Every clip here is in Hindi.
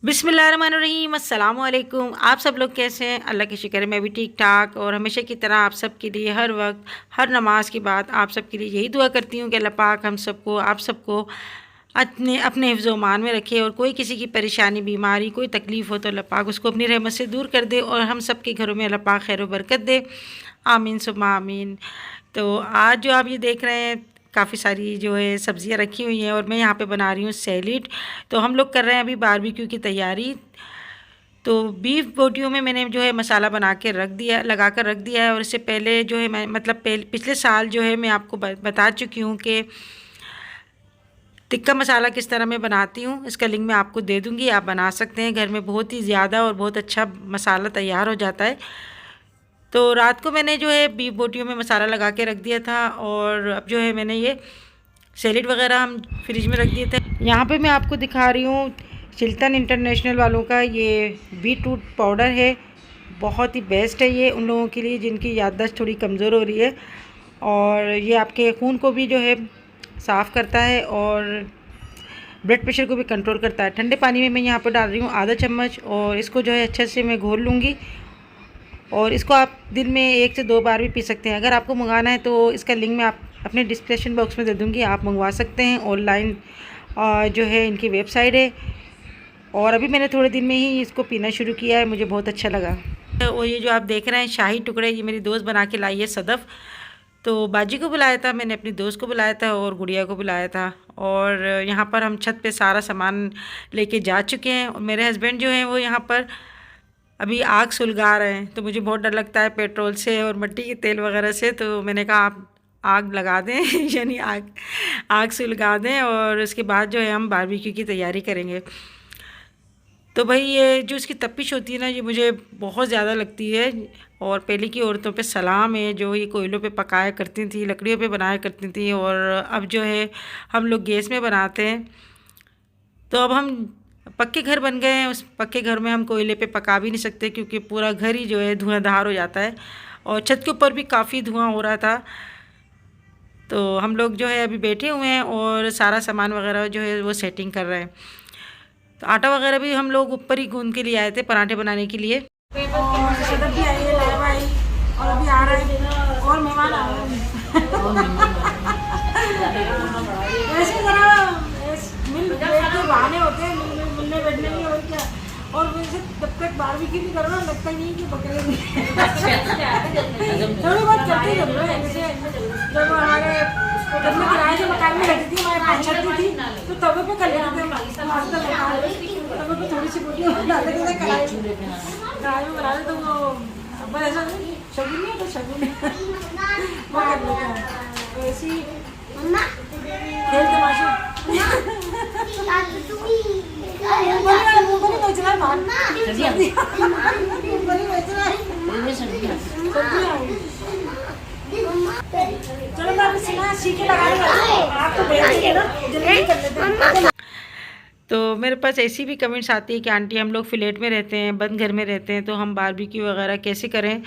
बिस्मिल्लाहिर्रहमानिर्रहीम, अस्सलाम वालेकुम। आप सब लोग कैसे हैं? अल्लाह की शुक्र है मैं भी ठीक ठाक। और हमेशा की तरह आप सब के लिए हर वक्त हर नमाज के बाद आप सब के लिए यही दुआ करती हूँ कि अल्लाह पाक हम सबको आप सबको अपने हिफ्ज़ मान में रखे। और कोई किसी की परेशानी बीमारी कोई तकलीफ़ हो तो अल्लाह पाक उसको अपनी रहमत से दूर कर दे और हम सब के घरों में अल्लाह पाक खैर व बरकत दे। आमीन सुम्मा आमीन। तो आज जो आप ये देख रहे हैं काफ़ी सारी जो है सब्ज़ियाँ रखी हुई हैं और मैं यहाँ पे बना रही हूँ सैलेड। तो हम लोग कर रहे हैं अभी बारबेक्यू की तैयारी। तो बीफ बोटियों में मैंने जो है मसाला बना के रख दिया, लगा कर रख दिया है। और इससे पहले जो है मैं मतलब पिछले साल जो है मैं आपको बता चुकी हूँ कि टिक्का मसाला किस तरह मैं बनाती हूँ। इसका लिंक मैं आपको दे दूँगी, आप बना सकते हैं घर में। बहुत ही ज़्यादा और बहुत अच्छा मसाला तैयार हो जाता है। तो रात को मैंने जो है बीफ बोटियों में मसाला लगा के रख दिया था और अब जो है मैंने ये सैलेड वगैरह हम फ्रिज में रख दिए थे। यहाँ पे मैं आपको दिखा रही हूँ चिल्टन इंटरनेशनल वालों का ये बीटरूट पाउडर है। बहुत ही बेस्ट है ये उन लोगों के लिए जिनकी याददाश्त थोड़ी कमज़ोर हो रही है। और ये आपके खून को भी जो है साफ़ करता है और ब्लड प्रेशर को भी कंट्रोल करता है। ठंडे पानी में मैं यहाँ पर डाल रही हूँ आधा चम्मच और इसको जो है अच्छे से मैं घोल लूँगी। और इसको आप दिन में 1 से 2 बार भी पी सकते हैं। अगर आपको मंगाना है तो इसका लिंक मैं आप अपने डिस्क्रिप्शन बॉक्स में दे दूँगी, आप मंगवा सकते हैं ऑनलाइन। जो है इनकी वेबसाइट है और अभी मैंने थोड़े दिन में ही इसको पीना शुरू किया है, मुझे बहुत अच्छा लगा। और ये जो आप देख रहे हैं शाही टुकड़े, ये मेरी दोस्त बना के लाई है सदफ़। तो बाजी को बुलाया था मैंने, अपनी दोस्त को बुलाया था और गुड़िया को बुलाया था। और यहाँ पर हम छत पे सारा सामान लेके जा चुके हैं। और मेरे हस्बैंड जो हैं वो यहाँ पर अभी आग सुलगा रहे हैं। तो मुझे बहुत डर लगता है पेट्रोल से और मिट्टी के तेल वगैरह से। तो मैंने कहा आप आग लगा दें यानी आग सुलगा दें और उसके बाद जो है हम बारबेक्यू की तैयारी करेंगे। तो भाई ये जो इसकी तपिश होती है ना, ये मुझे बहुत ज़्यादा लगती है। और पहले की औरतों पे सलाम है जो ये कोयलों पे पकाया करती थी, लकड़ियों पे बनाया करती थी। और अब जो है हम लोग गैस में बनाते हैं। तो अब हम पक्के घर बन गए हैं, उस पक्के घर में हम कोयले पे पका भी नहीं सकते क्योंकि पूरा घर ही जो है धुआंधार हो जाता है। और छत के ऊपर भी काफ़ी धुआं हो रहा था। तो हम लोग जो है अभी बैठे हुए हैं और सारा सामान वगैरह जो है वो सेटिंग कर रहे हैं। तो आटा वगैरह भी हम लोग ऊपर ही गूंद के लिए आए थे पराठे बनाने के लिए। और सदर भी आई है, लाइव आई और अभी आ रहा है और मेहमान आ रहे हैं। ऐसे जरा मिल बैठ के बहाने होते हैं, मिलने बैठने में और क्या। और वैसे तब तक बारबेक्यू भी करो ना, लगता ही नहीं कि बकरे थोड़ी बहुत करते जब जैसे जब हमारे जब मैं किराए के मकान में रहती थी, हमारे पास छत थी तो तवे पे कर लेते थे। तवे पे थोड़ी सी रोटी डालते थे कढ़ाई में बना दे। तो वो बस ऐसा शगुन नहीं है तो शगुन वो कर लेते हैं। तो ऐसी खेल तमाशा चलो मैं सीखे आप तो बैठिए ना, जल्दी कर लेते हैं। तो मेरे पास ऐसी भी कमेंट्स आती है कि आंटी हम लोग फ्लैट में रहते हैं, बंद घर में रहते हैं, तो हम बारबेक्यू वगैरह कैसे करें।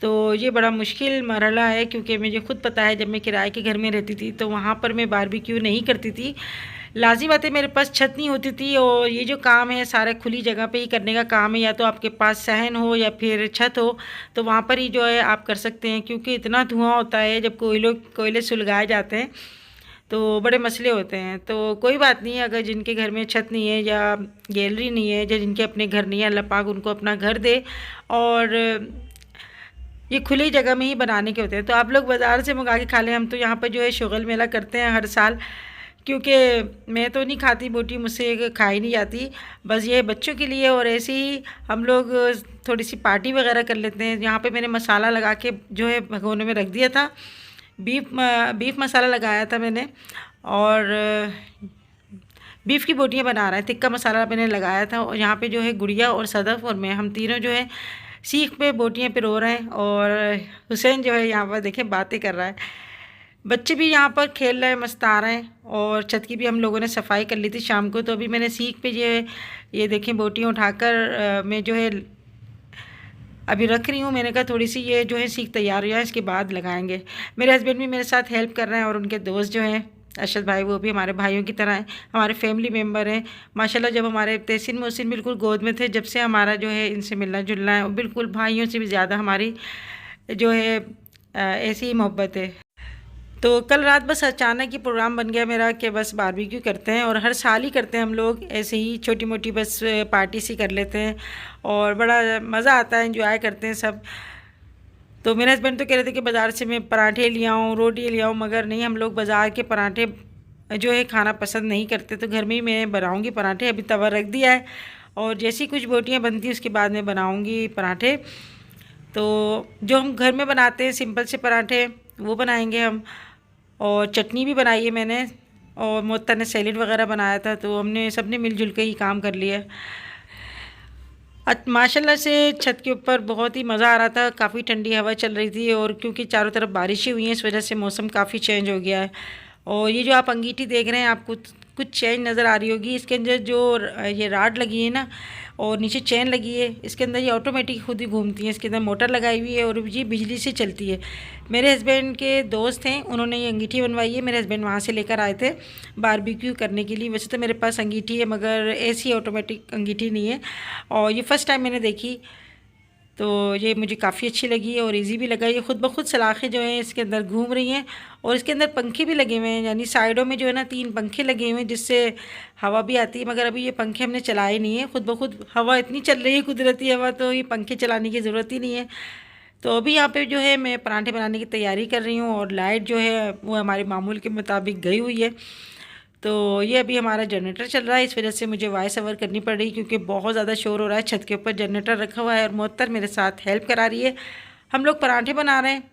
तो ये बड़ा मुश्किल मरहला है क्योंकि मुझे खुद पता है जब मैं किराए के घर में रहती थी तो वहाँ पर मैं बारबेक्यू नहीं करती थी। लाज़ी बात है मेरे पास छत नहीं होती थी और ये जो काम है सारा खुली जगह पे ही करने का काम है। या तो आपके पास सहन हो या फिर छत हो तो वहाँ पर ही जो है आप कर सकते हैं क्योंकि इतना धुआं होता है जब कोयले सुलगाए जाते हैं तो बड़े मसले होते हैं। तो कोई बात नहीं है, अगर जिनके घर में छत नहीं है या गैलरी नहीं है या जिनके अपने घर नहीं है, अल्लाह पाक उनको अपना घर दे। और ये खुली जगह में ही बनाने के होते हैं। तो आप लोग बाज़ार से मंगा के खा लें। हम तो यहाँ पर जो है शुगल मेला करते हैं हर साल क्योंकि मैं तो नहीं खाती बोटी, मुझसे खाई नहीं जाती। बस ये बच्चों के लिए और ऐसे ही हम लोग थोड़ी सी पार्टी वगैरह कर लेते हैं। यहाँ पे मैंने मसाला लगा के जो है भगोने में रख दिया था, बीफ मसाला लगाया था मैंने। और बीफ की बोटियाँ बना रहे हैं, टिक्का मसाला मैंने लगाया था। और यहाँ पे जो है गुड़िया और सदफ़ और मैं, हम तीनों जो है सीख पे बोटियाँ पिरो रहे हैं। और हुसैन जो है यहाँ पर देखें बातें कर रहा है। बच्चे भी यहाँ पर खेल रहे हैं, मस्त आ रहे हैं। और छत की भी हम लोगों ने सफाई कर ली थी शाम को। तो अभी मैंने सीख पे जो है ये देखें बोटियाँ उठाकर मैं जो है अभी रख रही हूँ। मैंने कहा थोड़ी सी ये जो है सीख तैयार हो जाए इसके बाद लगाएंगे। मेरे हस्बैंड भी मेरे साथ हेल्प कर रहे हैं और उनके दोस्त जो हैं अरशद भाई, वो भी हमारे भाइयों की तरह हैं, हमारे फैमिली मेम्बर हैं माशाल्लाह। जब हमारे तहसीन मोहसिन बिल्कुल गोद में थे, जब से हमारा जो है इनसे मिलना जुलना है, और बिल्कुल भाइयों से भी ज़्यादा हमारी जो है ऐसी ही मोहब्बत है। तो कल रात बस अचानक ही प्रोग्राम बन गया मेरा कि बस बारबेक्यू करते हैं, और हर साल ही करते हैं हम लोग ऐसे ही, छोटी मोटी बस पार्टी सी कर लेते हैं और बड़ा मज़ा आता है, एंजॉय करते हैं सब। तो मेरे हस्बैंड तो कह रहे थे कि बाज़ार से मैं पराठे ले आऊँ, रोटी ले आऊँ, मगर नहीं, हम लोग बाज़ार के पराठे जो है खाना पसंद नहीं करते, तो घर में ही मैं बनाऊँगी पराठे। अभी तवा रख दिया है, और जैसी कुछ बोटियाँ बनती हैं उसके बाद मैं बनाऊँगी पराठे। तो जो हम घर में बनाते हैं सिंपल से पराठे वो बनाएंगे हम, और चटनी भी बनाई है मैंने, और मोहत्तर ने सैलेड वगैरह बनाया था, तो हमने सबने मिलजुल के ही काम कर लिया। माशाल्लाह से छत के ऊपर बहुत ही मज़ा आ रहा था, काफ़ी ठंडी हवा चल रही थी, और क्योंकि चारों तरफ बारिशें हुई हैं इस वजह से मौसम काफ़ी चेंज हो गया है। और ये जो आप अंगीठी देख रहे हैं, आपको कुछ चेंज नज़र आ रही होगी, इसके अंदर जो ये राड लगी है ना, और नीचे चेन लगी है, इसके अंदर ये ऑटोमेटिक खुद ही घूमती है, इसके अंदर मोटर लगाई हुई है और ये बिजली से चलती है। मेरे हस्बैंड के दोस्त हैं, उन्होंने ये अंगीठी बनवाई है, मेरे हस्बैंड वहाँ से लेकर आए थे बारबेक्यू करने के लिए। वैसे तो मेरे पास अंगीठी है, मगर ऐसी ऑटोमेटिक अंगीठी नहीं है, और ये फ़र्स्ट टाइम मैंने देखी, तो ये मुझे काफ़ी अच्छी लगी और इजी भी लगा। ये खुद ब खुद सलाखें जो हैं इसके अंदर घूम रही हैं, और इसके अंदर पंखे भी लगे हुए हैं, यानी साइडों में जो है ना 3 पंखे लगे हुए हैं, जिससे हवा भी आती है। मगर अभी ये पंखे हमने चलाए नहीं है, खुद ब खुद हवा इतनी चल रही है, कुदरती हवा, तो ये पंखे चलाने की ज़रूरत ही नहीं है। तो अभी यहाँ पे जो है मैं पराठे बनाने की तैयारी कर रही हूँ, और लाइट जो है वो हमारे मामूल के मुताबिक गई हुई है। तो ये अभी हमारा जनरेटर चल रहा है, इस वजह से मुझे वॉइस ओवर करनी पड़ रही, क्योंकि बहुत ज़्यादा शोर हो रहा है। छत के ऊपर जनरेटर रखा हुआ है, और मोहत्तर मेरे साथ हेल्प करा रही है। हम लोग पराठे बना रहे हैं,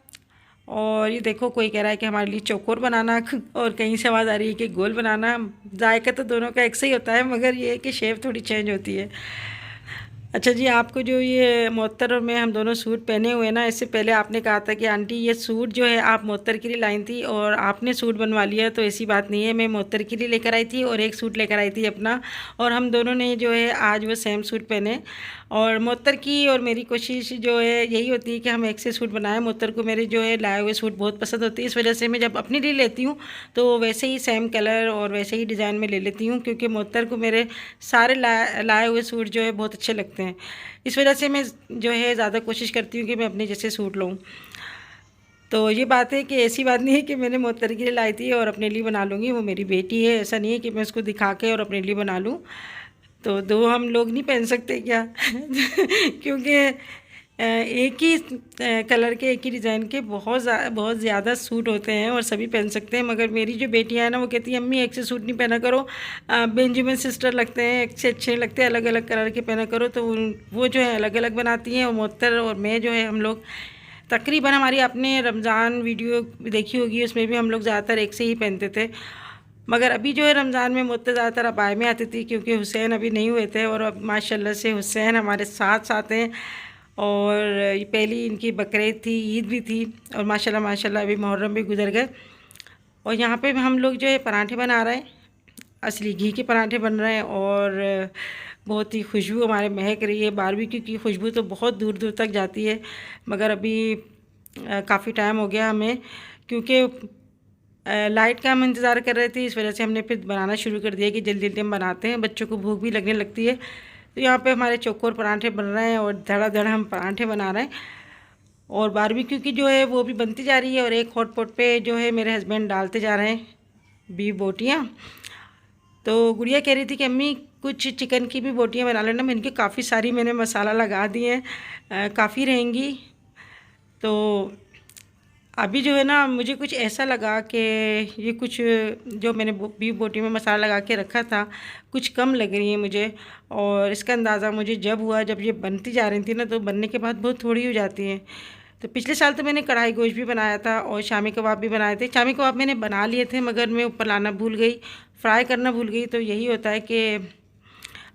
और ये देखो कोई कह रहा है कि हमारे लिए चौकोर बनाना, और कहीं से आवाज़ आ रही है कि गोल बनाना। जायका तो दोनों का एक से ही होता है, मगर ये है कि शेप थोड़ी चेंज होती है। अच्छा जी, आपको जो ये मोहत्तर और मैं हम दोनों सूट पहने हुए ना, इससे पहले आपने कहा था कि आंटी ये सूट जो है आप मोहत्तर के लिए लाई थी और आपने सूट बनवा लिया, तो ऐसी बात नहीं है। मैं मोहत्तर के लिए लेकर आई थी और एक सूट लेकर आई थी अपना, और हम दोनों ने जो है आज वो सेम सूट पहने। और मोहत्तर की और मेरी कोशिश जो है यही होती है कि हम एक से सूट बनाएं। मोहत्तर को मेरे जो है लाए हुए सूट बहुत पसंद होती है, इस वजह से मैं जब अपने लिए लेती हूँ तो वैसे ही सेम कलर और वैसे ही डिज़ाइन में ले लेती हूँ, क्योंकि मोहत्तर को मेरे सारे लाए हुए सूट जो है बहुत अच्छे लगते हैं। इस वजह से मैं जो है ज़्यादा कोशिश करती हूँ कि मैं अपने जैसे सूट लूँ। तो ये बात है कि ऐसी बात नहीं है कि मैंने मोहत्तर के लिए लाई थी और अपने लिए बना लूँगी, वो मेरी बेटी है, ऐसा नहीं है कि मैं उसको दिखा के और अपने लिए बना लूँ। तो दो हम लोग नहीं पहन सकते क्या? क्योंकि एक ही कलर के, एक ही डिज़ाइन के बहुत ज़्यादा सूट होते हैं और सभी पहन सकते हैं। मगर मेरी जो बेटियां हैं ना, वो कहती हैं अम्मी एक से सूट नहीं पहना करो, बेंजामिन सिस्टर लगते हैं, एक से अच्छे लगते हैं, अलग अलग कलर के पहना करो। तो वो जो है अलग अलग बनाती हैं, और मोहत्तर और मैं जो है हम लोग तकरीबन, हमारी आपने रमज़ान वीडियो देखी होगी, उसमें भी हम लोग ज़्यादातर एक से ही पहनते थे। मगर अभी जो है रमज़ान में मोहत्तर ज़्यादातर अबाए में आती थी, क्योंकि हुसैन अभी नहीं हुए थे, और अब माशाल्लाह से हुसैन हमारे साथ साथ हैं। और ये पहली इनकी बकरीद थी, ईद भी थी, और माशाल्लाह माशाल्लाह अभी मुहर्रम भी गुजर गए। और यहाँ पे हम लोग जो है पराठे बना रहे हैं, असली घी के पराठे बन रहे हैं, और बहुत ही खुशबू हमारे महक रही है। बारबेक्यू की खुशबू तो बहुत दूर दूर तक जाती है, मगर अभी काफ़ी टाइम हो गया हमें, क्योंकि लाइट का हम इंतज़ार कर रहे थे, इस वजह से हमने फिर बनाना शुरू कर दिया कि जल्दी जल्दी हम बनाते हैं, बच्चों को भूख भी लगने लगती है। तो यहाँ पे हमारे चौकोर पराठे बन रहे हैं, और धड़ा हम पराठे बना रहे हैं, और बारबेक्यू की जो है वो भी बनती जा रही है। और एक हॉट पॉट पे जो है मेरे हस्बैंड डालते जा रहे हैं बीफ बोटियाँ। तो गुड़िया कह रही थी कि अम्मी कुछ चिकन की भी बोटियाँ बना लेना। मैं इनके काफ़ी सारी मैंने मसाला लगा दिए हैं, काफ़ी रहेंगी। तो अभी जो है ना, मुझे कुछ ऐसा लगा कि ये कुछ जो मैंने बीफ बोटी में मसाला लगा के रखा था, कुछ कम लग रही है मुझे। और इसका अंदाज़ा मुझे जब हुआ, जब ये बनती जा रही थी ना, तो बनने के बाद बहुत थोड़ी हो जाती हैं। तो पिछले साल तो मैंने कढ़ाई गोश्त भी बनाया था और शामी कबाब भी बनाए थे। शामी कबाब मैंने बना लिए थे, मगर मैं ऊपर लाना भूल गई, फ्राई करना भूल गई। तो यही होता है कि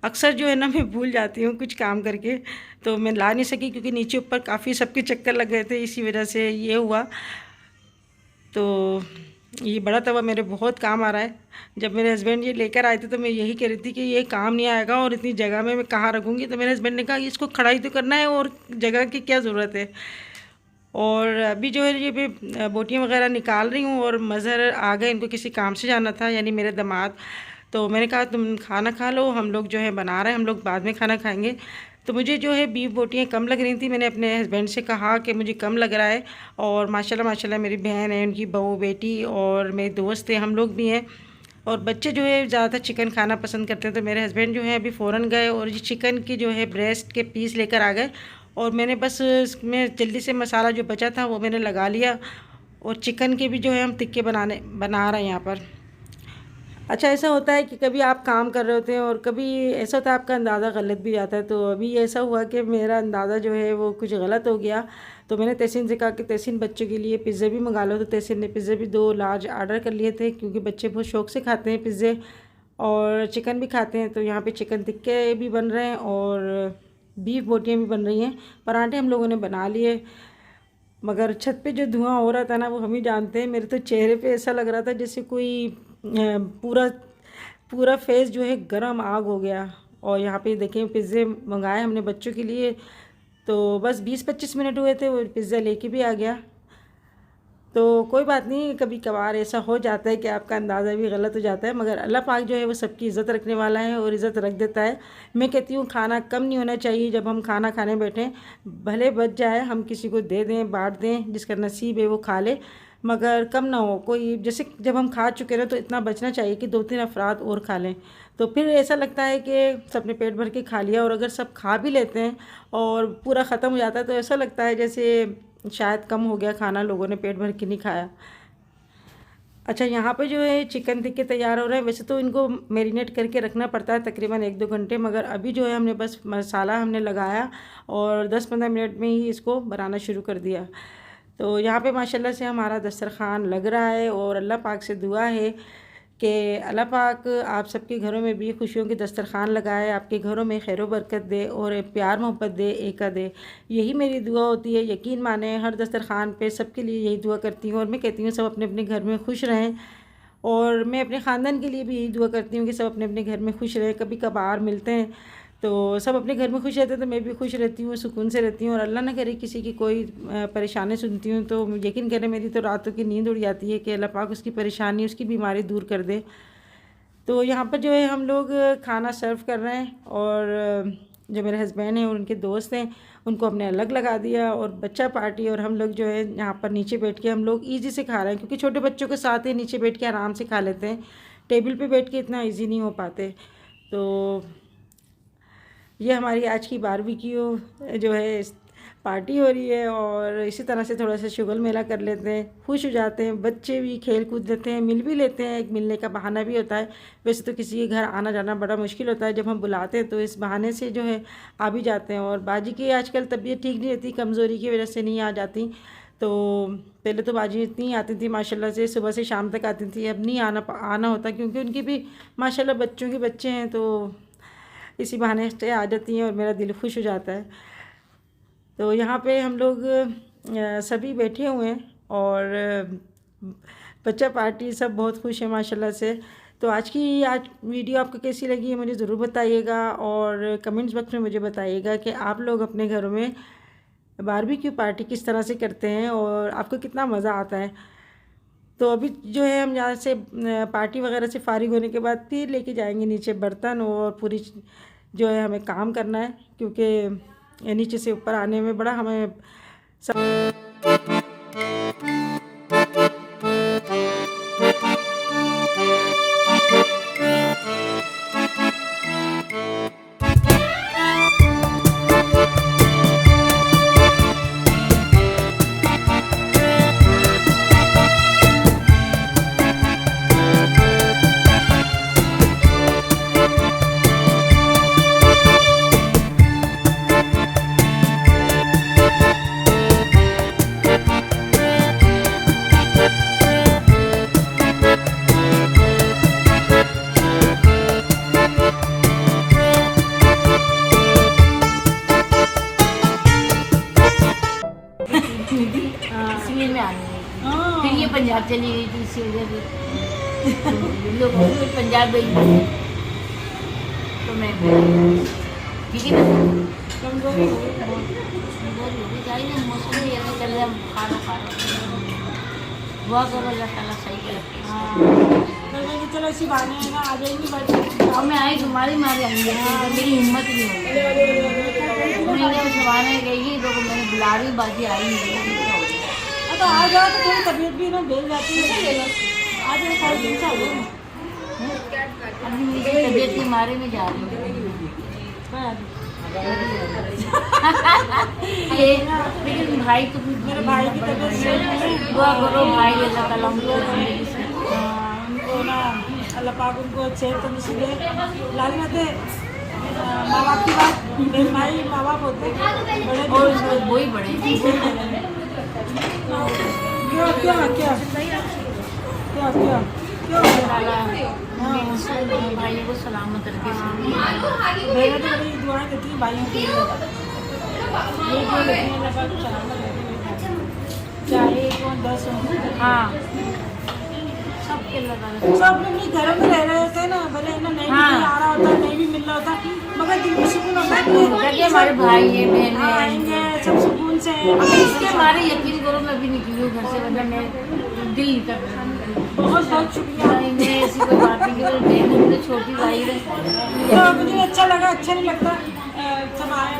अक्सर जो है ना, मैं भूल जाती हूँ कुछ काम करके, तो मैं ला नहीं सकी, क्योंकि नीचे ऊपर काफ़ी सबके चक्कर लग गए थे, इसी वजह से ये हुआ। तो ये बड़ा तवा मेरे बहुत काम आ रहा है। जब मेरे हस्बैंड ये लेकर आए थे, तो मैं यही कह रही थी कि ये काम नहीं आएगा, और इतनी जगह में मैं कहाँ रखूँगी। तो मेरे हस्बैंड ने कहा इसको खड़ा ही तो करना है, और जगह की क्या ज़रूरत है। और अभी जो है ये भी बोटियाँ वगैरह निकाल रही हूँ और मज़हर आ गए, इनको किसी काम से जाना था, यानी मेरे दामाद। तो मैंने कहा तुम खाना खा लो, हम लोग जो है बना रहे हैं, हम लोग बाद में खाना खाएंगे। तो मुझे जो है बीफ बोटियाँ कम लग रही थी, मैंने अपने हस्बैंड से कहा कि मुझे कम लग रहा है। और माशाल्लाह माशाल्लाह मेरी बहन है, उनकी बहू बेटी और मेरे दोस्त हैं, हम लोग भी हैं। और बच्चे जो है ज़्यादातर चिकन खाना पसंद करते हैं, तो मेरे हस्बैंड जो है अभी फ़ौरन गए और ये चिकन की जो है ब्रेस्ट के पीस लेकर आ गए। और मैंने बस इसमें जल्दी से मसाला जो बचा था वो मैंने लगा लिया। और चिकन के भी जो है हम टिक्के बना रहे हैं यहाँ पर। अच्छा, ऐसा होता है कि कभी आप काम कर रहे होते हैं और कभी ऐसा होता है आपका अंदाज़ा गलत भी आता है। तो अभी ऐसा हुआ कि मेरा अंदाज़ा जो है वो कुछ गलत हो गया। तो मैंने तहसीन से कहा कि तहसीन बच्चों के लिए पिज़्ज़े भी मंगा लो। तो तहसीन ने पिज़्ज़े भी 2 लार्ज आर्डर कर लिए थे, क्योंकि बच्चे बहुत शौक़ से खाते हैं पिज़्ज़े और चिकन भी खाते हैं। तो यहाँ पे चिकन टिक्के भी बन रहे हैं और बीफ बोटियाँ भी बन रही हैं। पराठे हम लोगों ने बना लिए, मगर छत पे जो धुआं हो रहा था ना वो हम ही जानते हैं। मेरे तो चेहरे पे ऐसा लग रहा था जैसे कोई पूरा पूरा फेस जो है गरम आग हो गया। और यहाँ पे देखें पिज़्ज़े मंगाए हमने बच्चों के लिए, तो बस 20-25 मिनट हुए थे, वो पिज़्ज़ा लेके भी आ गया। तो कोई बात नहीं, कभी कभार ऐसा हो जाता है कि आपका अंदाज़ा भी गलत हो जाता है, मगर अल्लाह पाक जो है वो सबकी इज़्ज़त रखने वाला है और इज़्ज़त रख देता है। मैं कहती हूँ खाना कम नहीं होना चाहिए। जब हम खाना खाने बैठें, भले बच जाए हम किसी को दे दें, बांट दें, जिसका नसीब है वो खा ले, मगर कम ना हो। कोई जैसे जब हम खा चुके हैं तो इतना बचना चाहिए कि 2-3 अफराद और खा लें। तो फिर ऐसा लगता है कि सबने पेट भर के खा लिया। और अगर सब खा भी लेते हैं और पूरा ख़त्म हो जाता है तो ऐसा लगता है जैसे शायद कम हो गया खाना, लोगों ने पेट भर के नहीं खाया। अच्छा, यहाँ पे जो है चिकन टिक्के तैयार हो रहे हैं। वैसे तो इनको मैरिनेट करके रखना पड़ता है तकरीबन 1-2 घंटे, मगर अभी जो है हमने बस मसाला हमने लगाया और 10-15 मिनट में ही इसको बनाना शुरू कर दिया। तो यहाँ पे माशाल्लाह से हमारा दस्तरखान लग रहा है और अल्लाह पाक से दुआ है कि अल्लाह पाक आप सबके घरों में भी खुशियों के दस्तरखान लगाए, आपके घरों में खैर बरकत दे और प्यार मोहब्बत दे, एका दे। यही मेरी दुआ होती है। यकीन माने हर दस्तरखान पे सबके लिए यही दुआ करती हूँ। और मैं कहती हूँ सब अपने अपने घर में खुश रहें, और मैं अपने ख़ानदान के लिए भी यही दुआ करती हूँ कि सब अपने अपने घर में खुश रहें। कभी कभार मिलते हैं तो सब अपने घर में खुश रहते हैं, तो मैं भी खुश रहती हूँ, सुकून से रहती हूँ। और अल्लाह ना करे किसी की कोई परेशानी सुनती हूँ तो यकीन करें मेरी तो रातों की नींद उड़ जाती है कि अल्लाह पाक उसकी परेशानी, उसकी बीमारी दूर कर दे। तो यहाँ पर जो है हम लोग खाना सर्व कर रहे हैं और जो मेरे हस्बैंड हैं और उनके दोस्त हैं उनको हमने अलग लगा दिया, और बच्चा पार्टी और हम लोग जो है यहाँ पर नीचे बैठ के हम लोग ईज़ी से खा रहे हैं, क्योंकि छोटे बच्चों के साथ ही नीचे बैठ के आराम से खा लेते हैं। टेबल पे बैठ के इतना ईजी नहीं हो पाते। तो ये हमारी आज की बारबेक्यू जो है पार्टी हो रही है, और इसी तरह से थोड़ा सा शुगल मेला कर लेते हैं, खुश हो जाते हैं, बच्चे भी खेल कूद लेते हैं, मिल भी लेते हैं, एक मिलने का बहाना भी होता है। वैसे तो किसी के घर आना जाना बड़ा मुश्किल होता है, जब हम बुलाते हैं तो इस बहाने से जो है आ भी जाते हैं। और बाजी की आजकल तबीयत ठीक नहीं रहती, कमज़ोरी की वजह से नहीं आ जाती। तो पहले तो बाजी इतनी आती थी माशाल्लाह से, सुबह से शाम तक आती थी, अब नहीं आना होता, क्योंकि उनकी भी माशाल्लाह बच्चों के बच्चे हैं, तो इसी बहाने से आ जाती हैं और मेरा दिल खुश हो जाता है। तो यहाँ पे हम लोग सभी बैठे हुए हैं और बच्चा पार्टी सब बहुत खुश है माशाल्लाह से। तो आज वीडियो आपको कैसी लगी है मुझे ज़रूर बताइएगा, और कमेंट्स बॉक्स में मुझे बताइएगा कि आप लोग अपने घरों में बारबेक्यू पार्टी किस तरह से करते हैं और आपको कितना मज़ा आता है। तो अभी जो है हम यहाँ से पार्टी वगैरह से फारिग होने के बाद फिर लेके जाएंगे नीचे बर्तन, और पूरी जो है हमें काम करना है, क्योंकि नीचे से ऊपर आने में बड़ा हमें कश्मीर में आने लगी, फिर ये पंजाब चली गई थी, इसी वजह से लोग पंजाब गई तो मैं ठीक है ना। कमजोरी हो गई चाहिए मौसम भी ऐसे चल रहा है बुखार दुआ करो अल्लाह ताला सही करे। चलो इसी बहाने है ना आ जाएंगी बात। और मैं आई तुम्हारी मारे आएंगे मेरी हिम्मत नहीं होगी मैंने उस जमाने गई तो मैंने बुलावी बाजी आई नहीं। तो आ जाओ तो थोड़ी तबीयत भी ना बेल जाती है। आ जाओ 5 दिन से आ जाओ। अभी मेरी तबीयत के मारे में जा रही हूँ। लेकिन भाई तो मेरे भाई की तबीयत सही है। दुआ करो भाई अल्लाह ताला उनको ना अल्लाह पाक उनको सेहत तो नसीब दे। लाल मते माँ बाप की बात मेरे भाई माँ बाप होते बड़े और वही बड़े क्या क्या क्या क्या क्या भाइयों को सलामत रखे। मैंने तो बड़ी दुआएं देती हूँ भाइयों के लिए। चाहे 10 हो हाँ सबके लगा सब अपने घर में रह रहे होते हैं ना भले ना नहीं भी आ रहा होता नहीं भी मिल रहा होता मगर दिल में सुकून होता है। हमारे भाई है बहन आएंगे सब सुकून से। इसके हमारे यकीन करो मैं भी निकली हूँ घर से वरना मैं दिल निकल बहुत बहुत शुक्रिया। मैं ऐसी कोई बात नहीं केवल बहन है छोटी भाई है तो मुझे अच्छा लगा। अच्छा नहीं लगता सब आए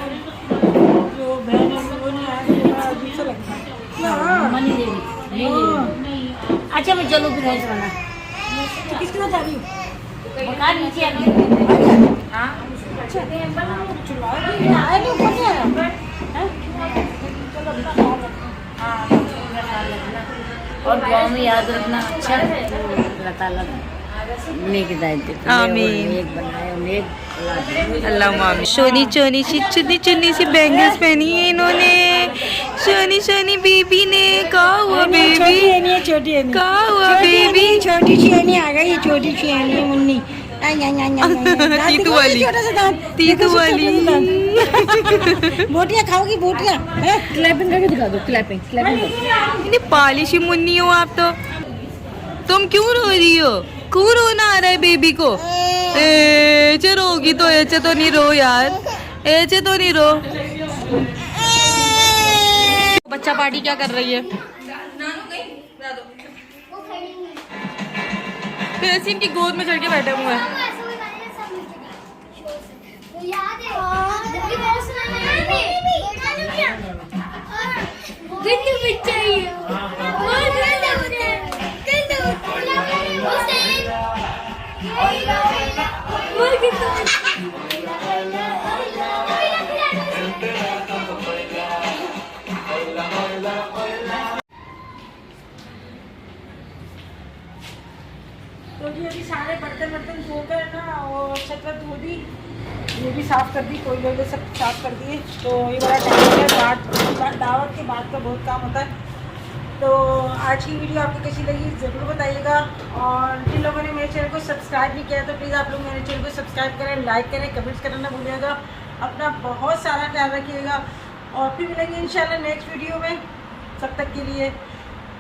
जो बहन है वो नहीं आए तो बड़ा अजीब सा लगता है। मनी देवी अच्छा मैं चलो फिर ऐसे बना तो किसके साथ जा रही हूँ? बता नीचे अभी हाँ अच्छा आए नहीं ऊपर से आया और गाँव में याद रखना अच्छा अल्लाह ताला नेक हिदायत देते हैं। आमीन। नेक बनाए और नेक अल्लाह मामी। सोनी चोनी सी चुन्नी चुन्नी सी बैंगल्स पहनी है इन्होंने। सोनी सोनी बेबी ने कहा हुआ बेबी छोटी है कहा हुआ बेबी छोटी सी है आ गई छोटी सी है मुन्नी तीतू वाली तीतू वाली बोटियाँ खाओगी बोटियाँ क्लैपिंग करके दिखा दो क्लैपिंग क्लैपिंग इतनी पालिशी मुन्नी हो आप तो। तुम क्यों रो रही हो? क्यों रोना आ रहा है बेबी को? ऐसे रोगी तो ऐसे तो नहीं रो यार ऐसे तो नहीं रो। बच्चा पार्टी क्या कर रही है? तो ऐसे इनकी गोद में चढ़ के बैठे हुए हैं। तो जी अभी सारे बर्तन धोकर ना और छत धो दी ये भी साफ़ कर दी कोई लोग सब साफ़ कर दिए। तो ये बड़ा टाइम है दावत के बाद का बहुत काम होता है। तो आज की वीडियो आपको कैसी लगी ज़रूर बताइएगा और जिन लोगों ने मेरे चैनल को सब्सक्राइब नहीं किया तो प्लीज़ आप लोग मेरे चैनल को सब्सक्राइब करें लाइक करें कमेंट्स करना ना भूलिएगा। अपना बहुत सारा ख्याल रखिएगा और फिर मिलेंगे इंशाल्लाह नेक्स्ट वीडियो में। तब तक के लिए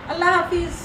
अल्लाह हाफिज़।